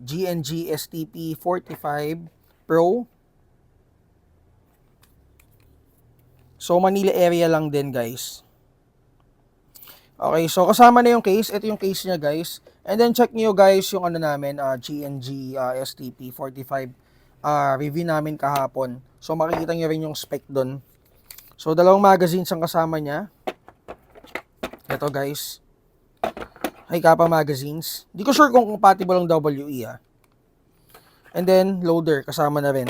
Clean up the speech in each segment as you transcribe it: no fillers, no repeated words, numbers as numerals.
GNG STP45 Pro. So, Manila area lang din, guys. Okay, so kasama na yung case. Ito yung case niya, guys. And then, check nyo, guys, yung ano namin, GNG STP45 review namin kahapon. So, makikita nyo rin yung spec doon. So, dalawang magazines ang kasama niya. Ito, guys. Hi-Kappa magazines. Hindi ko sure kung compatible ang WE, And then, loader, kasama na rin.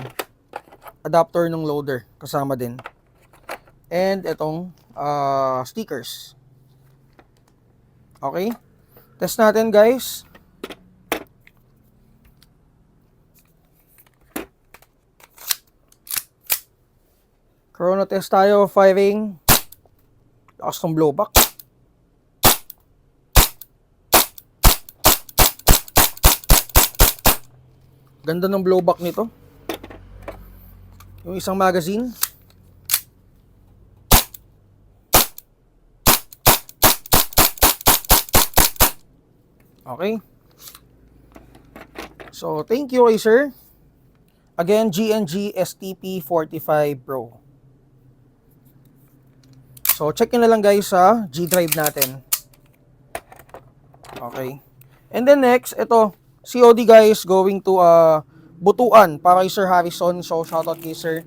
Adapter ng loader, kasama din. And itong stickers. Okay? Test natin, guys. Chrono test tayo, firing. Lakas ng blowback. Ganda ng blowback nito. Yung isang magazine. Okay. So, thank you, sir. Again, GNG STP45 Pro. So, check nyo na lang, guys, sa G-Drive natin. Okay. And then next, ito, COD, guys, going to Butuan para kay Sir Harrison. So, shoutout kay Sir.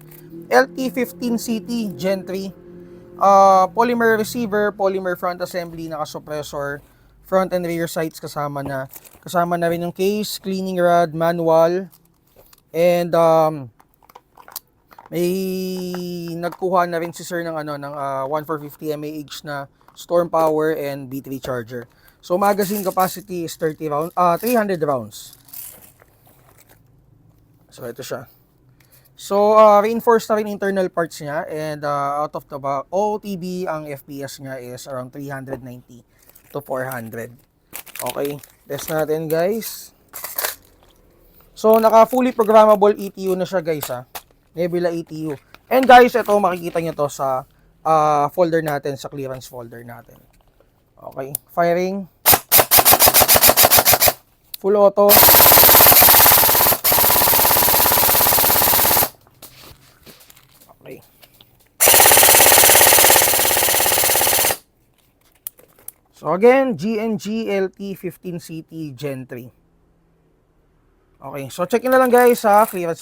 LT15CT Gen 3. Polymer receiver, polymer front assembly, naka-suppressor, front and rear sights kasama na. Kasama na rin yung case, cleaning rod, manual, and may nagkuha na rin si Sir ng 1450 mAh na storm power and B3 charger. So magazine capacity is 300 rounds. So ito siya. So reinforced na rin internal parts niya, and out of the OOTB ang FPS niya is around 390 to 400. Okay, test natin, guys. So naka fully programmable ETU na siya, guys, Nebula ETU. And guys, ito makikita nyo to sa folder natin, sa clearance folder natin. Okay, firing. Full auto. Okay. So again, GNG LT15CT Gen 3. Okay, so check nyo na lang, guys, sa clearance